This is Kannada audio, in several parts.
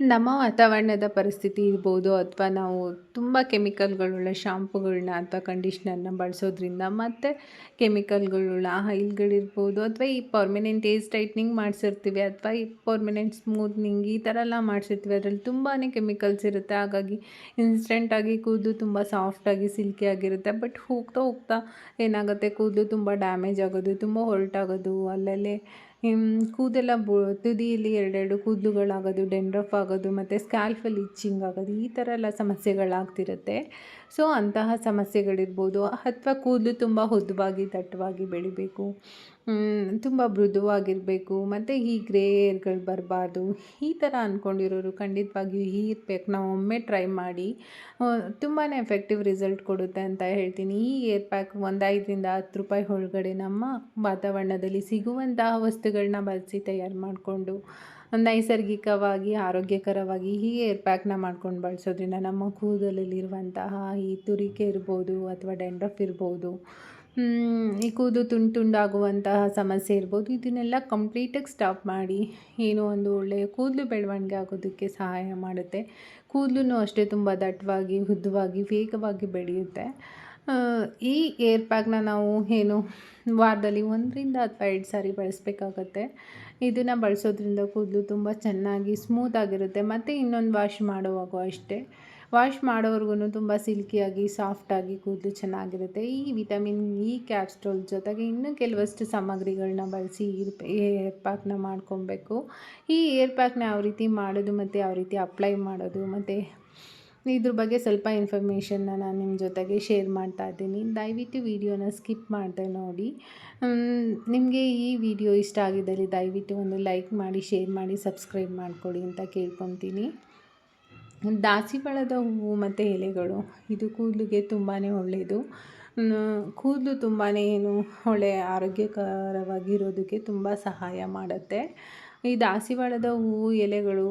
ನಮ್ಮ ವಾತಾವರಣದ ಪರಿಸ್ಥಿತಿ ಇರ್ಬೋದು ಅಥವಾ ನಾವು ತುಂಬ ಕೆಮಿಕಲ್ಗಳುಳ್ಳ ಶಾಂಪುಗಳನ್ನ ಅಥವಾ ಕಂಡೀಷ್ನರ್ನ ಬಳಸೋದ್ರಿಂದ ಮತ್ತು ಕೆಮಿಕಲ್ಗಳುಳ್ಳ ಆಯಿಲ್ಗಳಿರ್ಬೋದು ಅಥವಾ ಈ ಪರ್ಮನೆಂಟ್ ಏಜ್ ಟೈಟ್ನಿಂಗ್ ಮಾಡಿಸಿರ್ತೀವಿ ಅಥವಾ ಈ ಪರ್ಮನೆಂಟ್ ಸ್ಮೂತ್ನಿಂಗ್ ಈ ಥರ ಎಲ್ಲ ಮಾಡಿಸಿರ್ತೀವಿ. ಅದರಲ್ಲಿ ತುಂಬಾ ಕೆಮಿಕಲ್ಸ್ ಇರುತ್ತೆ. ಹಾಗಾಗಿ ಇನ್ಸ್ಟೆಂಟಾಗಿ ಕೂದಲು ತುಂಬ ಸಾಫ್ಟಾಗಿ ಸಿಲ್ಕಿಯಾಗಿರುತ್ತೆ. ಬಟ್ ಹೋಗ್ತಾ ಹೋಗ್ತಾ ಏನಾಗುತ್ತೆ, ಕೂದಲು ತುಂಬ ಡ್ಯಾಮೇಜ್ ಆಗೋದು, ತುಂಬ ಹೊರಟಾಗೋದು, ಅಲ್ಲಲ್ಲೇ ಕೂದೆಲ್ಲ ತುದಿಯಲ್ಲಿ ಎರಡೆರಡು ಕೂದಲುಗಳಾಗೋದು, ಡೆಂಡ್ರಫ್ ಆಗೋದು ಮತ್ತು ಸ್ಕ್ಯಾಲ್ಫಲ್ಲಿ ಇಚ್ಚಿಂಗ್ ಆಗೋದು, ಈ ಥರ ಎಲ್ಲ ಸಮಸ್ಯೆಗಳಾಗ್ತಿರುತ್ತೆ. ಸೊ ಅಂತಹ ಸಮಸ್ಯೆಗಳಿರ್ಬೋದು ಅಥವಾ ಕೂದಲು ತುಂಬ ಉದ್ದವಾಗಿ ದಟ್ಟವಾಗಿ ಬೆಳಿಬೇಕು, ತುಂಬ ಮೃದುವಾಗಿರಬೇಕು ಮತ್ತು ಈ ಗ್ರೇ ಏರ್ಗಳು ಬರಬಾರ್ದು, ಈ ಥರ ಅಂದ್ಕೊಂಡಿರೋರು ಖಂಡಿತವಾಗಿಯೂ ಈ ಹೇರ್ ಪ್ಯಾಕ್ನ ಒಮ್ಮೆ ಟ್ರೈ ಮಾಡಿ. ತುಂಬಾ ಎಫೆಕ್ಟಿವ್ ರಿಸಲ್ಟ್ ಕೊಡುತ್ತೆ ಅಂತ ಹೇಳ್ತೀನಿ. ಈ ಹೇರ್ ಪ್ಯಾಕ್ ಒಂದು 5ರಿಂದ 10 ರೂಪಾಯಿ ಒಳಗಡೆ ನಮ್ಮ ವಾತಾವರಣದಲ್ಲಿ ಸಿಗುವಂತಹ ವಸ್ತುಗಳನ್ನ ಬಳಸಿ ತಯಾರು ಮಾಡಿಕೊಂಡು ನೈಸರ್ಗಿಕವಾಗಿ ಆರೋಗ್ಯಕರವಾಗಿ ಈ ಹೇರ್ ಪ್ಯಾಕ್ನ ಮಾಡ್ಕೊಂಡು ಬಳಸೋದ್ರಿಂದ ನಮ್ಮ ಕೂದಲಲ್ಲಿರುವಂತಹ ಈ ತುರಿಕೆ ಇರ್ಬೋದು ಅಥವಾ ಡೆಂಡ್ರಫ್ ಇರ್ಬೋದು, ಈ ಕೂದಲು ತುಂಡು ತುಂಡಾಗುವಂತಹ ಸಮಸ್ಯೆ ಇರ್ಬೋದು, ಇದನ್ನೆಲ್ಲ ಕಂಪ್ಲೀಟಾಗಿ ಸ್ಟಾಪ್ ಮಾಡಿ ಏನೋ ಒಂದು ಒಳ್ಳೆಯ ಕೂದಲು ಬೆಳವಣಿಗೆ ಆಗೋದಕ್ಕೆ ಸಹಾಯ ಮಾಡುತ್ತೆ. ಕೂದಲು ಅಷ್ಟೇ ತುಂಬ ದಟ್ಟವಾಗಿ ಉದ್ದವಾಗಿ ವೇಗವಾಗಿ ಬೆಳೆಯುತ್ತೆ. ಈ ಏರ್ ಪ್ಯಾಕ್ನ ನಾವು ಏನು ವಾರದಲ್ಲಿ 1ರಿಂದ ಅಥವಾ 2 ಸಾರಿ ಬಳಸಬೇಕಾಗತ್ತೆ. ಇದನ್ನು ಬಳಸೋದ್ರಿಂದ ಕೂದಲು ತುಂಬ ಚೆನ್ನಾಗಿ ಸ್ಮೂತಾಗಿರುತ್ತೆ. ಮತ್ತು ಇನ್ನೊಂದು ವಾಶ್ ಮಾಡುವಾಗೂ ಅಷ್ಟೇ, ವಾಶ್ ಮಾಡೋವರೆಗೂ ತುಂಬ ಸಿಲ್ಕಿಯಾಗಿ ಸಾಫ್ಟಾಗಿ ಕೂದಲು ಚೆನ್ನಾಗಿರುತ್ತೆ. ಈ ವಿಟಮಿನ್ ಇ ಕ್ಯಾಪ್ಸ್ಟೋಲ್ ಜೊತೆಗೆ ಇನ್ನೂ ಕೆಲವಷ್ಟು ಸಾಮಗ್ರಿಗಳನ್ನ ಬಳಸಿ ಏರ್ ಪ್ಯಾಕ್ನ ಮಾಡ್ಕೊಬೇಕು. ಈ ಏರ್ ಪ್ಯಾಕ್ನ ಯಾವ ರೀತಿ ಮಾಡೋದು ಮತ್ತು ಯಾವ ರೀತಿ ಅಪ್ಲೈ ಮಾಡೋದು ಮತ್ತು ಇದ್ರ ಬಗ್ಗೆ ಸ್ವಲ್ಪ ಇನ್ಫಾರ್ಮೇಷನ್ನ ನಾನು ನಿಮ್ಮ ಜೊತೆಗೆ ಶೇರ್ ಮಾಡ್ತಾ ಇದ್ದೀನಿ. ದಯವಿಟ್ಟು ವಿಡಿಯೋನ ಸ್ಕಿಪ್ ಮಾಡದೆ ನೋಡಿ. ನಿಮಗೆ ಈ ವಿಡಿಯೋ ಇಷ್ಟ ಆಗಿದ್ದಲ್ಲಿ ದಯವಿಟ್ಟು ಒಂದು ಲೈಕ್ ಮಾಡಿ, ಶೇರ್ ಮಾಡಿ, ಸಬ್ಸ್ಕ್ರೈಬ್ ಮಾಡಿಕೊಡಿ ಅಂತ ಕೇಳ್ಕೊತೀನಿ. ದಾಸಿವಾಳದ ಹೂವು ಮತ್ತು ಎಲೆಗಳು ಇದು ಕೂದಲಿಗೆ ತುಂಬಾ ಒಳ್ಳೆಯದು. ಕೂದಲು ತುಂಬಾ ಒಳ್ಳೆಯ ಆರೋಗ್ಯಕರವಾಗಿರೋದಕ್ಕೆ ತುಂಬ ಸಹಾಯ ಮಾಡುತ್ತೆ. ಈ ದಾಸಿವಾಳದ ಹೂವು ಎಲೆಗಳು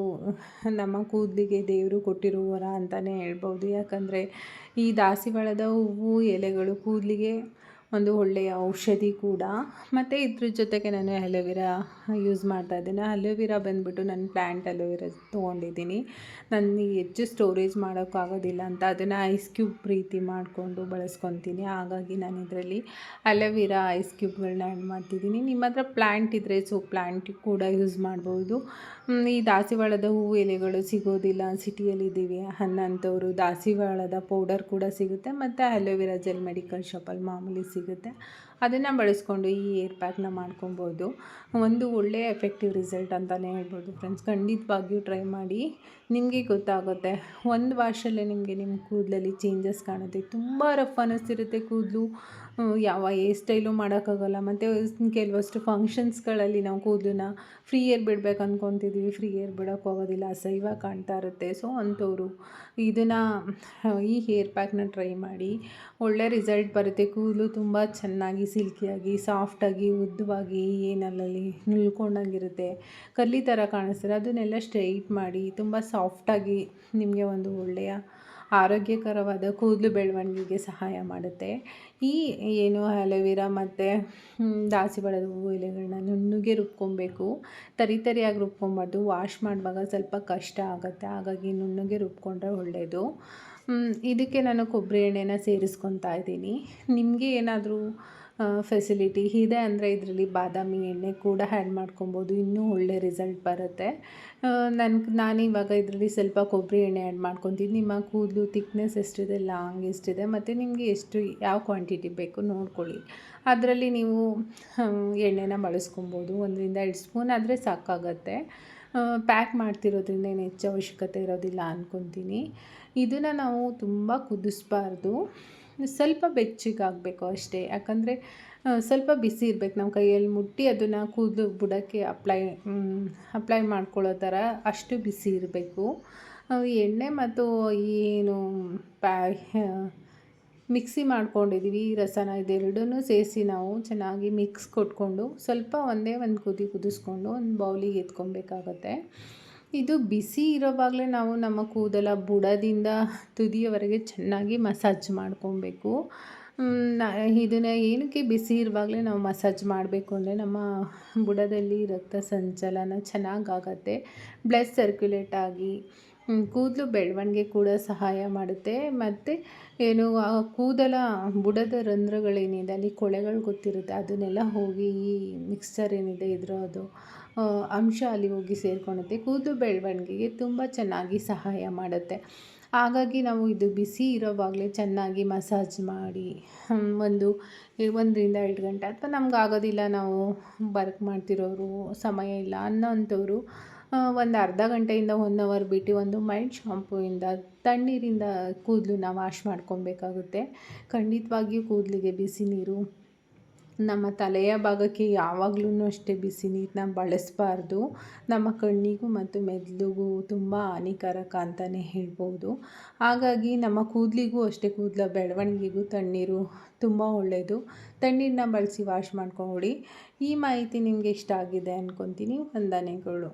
ನಮ್ಮ ಕೂದಲಿಗೆ ದೇವರು ಕೊಟ್ಟಿರೋ ವರ ಅಂತಲೇ ಹೇಳ್ಬೋದು. ಯಾಕಂದರೆ ಈ ದಾಸಿವಾಳದ ಹೂವು ಎಲೆಗಳು ಕೂದಲಿಗೆ ಒಂದು ಒಳ್ಳೆಯ ಔಷಧಿ ಕೂಡ. ಮತ್ತು ಇದ್ರ ಜೊತೆಗೆ ನಾನು ಅಲೋವೆರಾ ಯೂಸ್ ಮಾಡ್ತಾ ಇದ್ದೀನಿ. ಅಲೋವೆರಾ ಬಂದುಬಿಟ್ಟು ನಾನು ಪ್ಲ್ಯಾಂಟ್ ಅಲೋವೆರಾ ತೊಗೊಂಡಿದ್ದೀನಿ. ನನಗೆ ಹೆಚ್ಚು ಸ್ಟೋರೇಜ್ ಮಾಡೋಕ್ಕಾಗೋದಿಲ್ಲ ಅಂತ ಅದನ್ನು ಐಸ್ ಕ್ಯೂಬ್ ರೀತಿ ಮಾಡಿಕೊಂಡು ಬಳಸ್ಕೊತೀನಿ. ಹಾಗಾಗಿ ನಾನು ಇದರಲ್ಲಿ ಅಲೋವೆರಾ ಐಸ್ ಕ್ಯೂಬ್ಗಳನ್ನ ಆ್ಯಡ್ ಮಾಡ್ತಿದ್ದೀನಿ. ನಿಮ್ಮ ಹತ್ರ ಪ್ಲ್ಯಾಂಟ್ ಇದ್ದರೆ ಪ್ಲ್ಯಾಂಟ್ ಕೂಡ ಯೂಸ್ ಮಾಡ್ಬೋದು. ಈ ದಾಸಿವಾಳದ ಹೂವು ಎಲೆಗಳು ಸಿಗೋದಿಲ್ಲ, ಸಿಟಿಯಲ್ಲಿದ್ದೀವಿ ಅನ್ನೋಂಥವ್ರು ದಾಸಿವಾಳದ ಪೌಡರ್ ಕೂಡ ಸಿಗುತ್ತೆ ಮತ್ತು ಅಲೋವೆರಾ ಜೆಲ್ ಮೆಡಿಕಲ್ ಶಾಪಲ್ಲಿ ಮಾಮೂಲಿ ಸಿಗುತ್ತೆ. ಅದನ್ನು ಬಳಸ್ಕೊಂಡು ಈ ಏರ್ ಪ್ಯಾಕ್ನ ಮಾಡ್ಕೊಬೋದು. ಒಂದು ಒಳ್ಳೆಯ ಎಫೆಕ್ಟಿವ್ ರಿಸಲ್ಟ್ ಅಂತಲೇ ಹೇಳ್ಬೋದು ಫ್ರೆಂಡ್ಸ್. ಖಂಡಿತವಾಗಿಯೂ ಟ್ರೈ ಮಾಡಿ, ನಿಮಗೆ ಗೊತ್ತಾಗುತ್ತೆ. ಒಂದು ವಾಶಲ್ಲೇ ನಿಮಗೆ ನಿಮ್ಮ ಕೂದಲಲ್ಲಿ ಚೇಂಜಸ್ ಕಾಣುತ್ತೆ. ತುಂಬ ರಫ್ ಅನ್ನಿಸ್ತಿರುತ್ತೆ ಕೂದಲು, ಯಾವ ಹೇರ್ ಸ್ಟೈಲು ಮಾಡೋಕ್ಕಾಗಲ್ಲ. ಮತ್ತು ಕೆಲವಷ್ಟು ಫಂಕ್ಷನ್ಸ್ಗಳಲ್ಲಿ ನಾವು ಕೂದಲನ್ನ ಫ್ರೀ ಏರ್ ಬಿಡ್ಬೇಕು ಅಂದ್ಕೊತಿದ್ದೀವಿ, ಫ್ರೀ ಏರ್ ಬಿಡೋಕ್ಕೆ ಹೋಗೋದಿಲ್ಲ, ಅಸಹ್ಯವಾಗಿ ಕಾಣ್ತಾ ಇರುತ್ತೆ. ಸೊ ಅಂಥವ್ರು ಇದನ್ನು ಈ ಹೇರ್ ಪ್ಯಾಕ್ನ ಟ್ರೈ ಮಾಡಿ, ಒಳ್ಳೆ ರಿಸಲ್ಟ್ ಬರುತ್ತೆ. ಕೂದಲು ತುಂಬ ಚೆನ್ನಾಗಿ ಸಿಲ್ಕಿಯಾಗಿ ಸಾಫ್ಟಾಗಿ ಉದ್ದವಾಗಿ ಏನಲ್ಲಲ್ಲಿ ನಿಲ್ಕೊಂಡಂಗಿರುತ್ತೆ, ಕರ್ಲಿ ಥರ ಕಾಣಿಸ್ತಾರೆ. ಅದನ್ನೆಲ್ಲ ಸ್ಟ್ರೈಟ್ ಮಾಡಿ ತುಂಬ ಸಾಫ್ಟಾಗಿ ನಿಮಗೆ ಒಂದು ಒಳ್ಳೆಯ ಆರೋಗ್ಯಕರವಾದ ಕೂದಲು ಬೆಳವಣಿಗೆಗೆ ಸಹಾಯ ಮಾಡುತ್ತೆ. ಈ ಏನು ಅಲೋವೆರಾ ಮತ್ತು ದಾಸಿವಾಳದ ಹೂವು ಎಲೆಗಳನ್ನ ನುಣ್ಣಗೆ ರುಬ್ಕೊಬೇಕು. ತರಿಯಾಗಿ ರುಬ್ಕೊಬಾರ್ದು. ವಾಶ್ ಮಾಡುವಾಗ ಸ್ವಲ್ಪ ಕಷ್ಟ ಆಗುತ್ತೆ, ಹಾಗಾಗಿ ನುಣ್ಣಗೆ ರುಬ್ಕೊಂಡ್ರೆ ಒಳ್ಳೆಯದು. ಇದಕ್ಕೆ ನಾನು ಕೊಬ್ಬರಿ ಎಣ್ಣೆನ ಸೇರಿಸ್ಕೊತಾ ಇದ್ದೀನಿ. ನಿಮಗೆ ಏನಾದರೂ ಫೆಸಿಲಿಟಿ ಇದೆ ಅಂದರೆ ಇದರಲ್ಲಿ ಬಾದಾಮಿ ಎಣ್ಣೆ ಕೂಡ ಆ್ಯಡ್ ಮಾಡ್ಕೊಬೋದು, ಇನ್ನೂ ಒಳ್ಳೆ ರಿಸಲ್ಟ್ ಬರುತ್ತೆ. ನಾನಿವಾಗ ಇದರಲ್ಲಿ ಸ್ವಲ್ಪ ಕೊಬ್ಬರಿ ಎಣ್ಣೆ ಆ್ಯಡ್ ಮಾಡ್ಕೊತೀನಿ. ನಿಮ್ಮ ಕೂದಲು ಥಿಕ್ನೆಸ್ ಎಷ್ಟಿದೆ, ಲಾಂಗ್ ಎಷ್ಟಿದೆ ಮತ್ತು ನಿಮಗೆ ಎಷ್ಟು ಯಾವ ಕ್ವಾಂಟಿಟಿ ಬೇಕು ನೋಡ್ಕೊಳ್ಳಿ. ಅದರಲ್ಲಿ ನೀವು ಎಣ್ಣೆನ ಬಳಸ್ಕೊಬೋದು. 1ರಿಂದ 2 ಸ್ಪೂನ್ ಆದರೆ ಸಾಕಾಗತ್ತೆ. ಪ್ಯಾಕ್ ಮಾಡ್ತಿರೋದ್ರಿಂದ ಏನು ಹೆಚ್ಚು ಅವಶ್ಯಕತೆ ಇರೋದಿಲ್ಲ ಅಂದ್ಕೊತೀನಿ. ಇದನ್ನು ನಾವು ತುಂಬ ಕುದಿಸ್ಬಾರ್ದು, ಸ್ವಲ್ಪ ಬೆಚ್ಚಗಾಗಬೇಕು ಅಷ್ಟೇ. ಯಾಕಂದರೆ ಸ್ವಲ್ಪ ಬಿಸಿ ಇರಬೇಕು, ನಮ್ಮ ಕೈಯಲ್ಲಿ ಮುಟ್ಟಿ ಅದನ್ನು ಕೂದಲು ಬುಡಕ್ಕೆ ಅಪ್ಲೈ ಮಾಡ್ಕೊಳ್ಳೋ ಥರ ಅಷ್ಟು ಬಿಸಿ ಇರಬೇಕು. ಎಣ್ಣೆ ಮತ್ತು ಏನು ಮಿಕ್ಸಿ ಮಾಡ್ಕೊಂಡಿದ್ದೀವಿ ಈ ರಸನ, ಇದೆರಡನ್ನೂ ಸೇರಿಸಿ ನಾವು ಚೆನ್ನಾಗಿ ಮಿಕ್ಸ್ ಕೊಟ್ಕೊಂಡು ಸ್ವಲ್ಪ ಒಂದೇ ಒಂದು ಕುದಿಸ್ಕೊಂಡು ಒಂದು ಬೌಲಿಗೆ ಎತ್ಕೊಬೇಕಾಗತ್ತೆ. ಇದು ಬಿಸಿ ಇರೋವಾಗಲೇ ನಾವು ನಮ್ಮ ಕೂದಲ ಬುಡದಿಂದ ತುದಿಯವರೆಗೆ ಚೆನ್ನಾಗಿ ಮಸಾಜ್ ಮಾಡ್ಕೊಬೇಕು. ನ ಇದನ್ನು ಏನಕ್ಕೆ ಬಿಸಿ ಇರುವಾಗಲೇ ನಾವು ಮಸಾಜ್ ಮಾಡಬೇಕು ಅಂದರೆ ನಮ್ಮ ಬುಡದಲ್ಲಿ ರಕ್ತ ಸಂಚಲನ ಚೆನ್ನಾಗಾಗತ್ತೆ. ಬ್ಲಡ್ ಸರ್ಕ್ಯುಲೇಟ್ ಆಗಿ ಕೂದಲು ಬೆಳವಣಿಗೆ ಕೂಡ ಸಹಾಯ ಮಾಡುತ್ತೆ. ಮತ್ತು ಏನು ಕೂದಲ ಬುಡದ ರಂಧ್ರಗಳೇನಿದೆ ಅಲ್ಲಿ ಕೊಳೆಗಳು ಗೊತ್ತಿರುತ್ತೆ, ಅದನ್ನೆಲ್ಲ ಹೋಗಿ ಈ ಮಿಕ್ಸ್ಚರ್ ಏನಿದೆ ಇದರದು ಅಂಶ ಅಲ್ಲಿ ಹೋಗಿ ಸೇರ್ಕೊಳ್ಳುತ್ತೆ. ಕೂದಲು ಬೆಳವಣಿಗೆಗೆ ತುಂಬ ಚೆನ್ನಾಗಿ ಸಹಾಯ ಮಾಡುತ್ತೆ. ಹಾಗಾಗಿ ನಾವು ಇದು ಬಿಸಿ ಇರೋವಾಗಲೇ ಚೆನ್ನಾಗಿ ಮಸಾಜ್ ಮಾಡಿ ಒಂದು 1 ರಿಂದ 2 ಗಂಟೆ, ಅಥವಾ ನಮ್ಗೆ ಆಗೋದಿಲ್ಲ, ನಾವು ವರ್ಕ್ ಮಾಡ್ತಿರೋರು, ಸಮಯ ಇಲ್ಲ ಅನ್ನೋಂಥವ್ರು ಒಂದು ಅರ್ಧ ಗಂಟೆಯಿಂದ 1 ಅವರ್ ಬಿಟ್ಟು ಒಂದು ಮೈಲ್ಡ್ ಶಾಂಪೂಯಿಂದ ತಣ್ಣೀರಿಂದ ಕೂದಲನ್ನ ವಾಶ್ ಮಾಡ್ಕೊಬೇಕಾಗುತ್ತೆ. ಖಂಡಿತವಾಗಿಯೂ ಕೂದಲಿಗೆ ಬಿಸಿ ನೀರು, ನಮ್ಮ ತಲೆಯ ಭಾಗಕ್ಕೆ ಯಾವಾಗಲೂ ಅಷ್ಟೇ ಬಿಸಿ ನೀರನ್ನ ಬಳಸಬಾರ್ದು. ನಮ್ಮ ಕಣ್ಣಿಗೂ ಮತ್ತು ಮೆದುಳಿಗೂ ತುಂಬ ಹಾನಿಕಾರಕ ಅಂತಲೇ ಹೇಳ್ಬೋದು. ಹಾಗಾಗಿ ನಮ್ಮ ಕೂದಲಿಗೂ ಅಷ್ಟೇ, ಕೂದಲ ಬೆಳವಣಿಗೆಗೂ ತಣ್ಣೀರು ತುಂಬ ಒಳ್ಳೆಯದು. ತಣ್ಣೀರನ್ನ ಬಳಸಿ ವಾಶ್ ಮಾಡ್ಕೊಳ್ಳಿ. ಈ ಮಾಹಿತಿ ನಿಮಗೆ ಇಷ್ಟ ಆಗಿದೆ ಅಂದ್ಕೊತೀನಿ. ವಂದನೆಗಳು.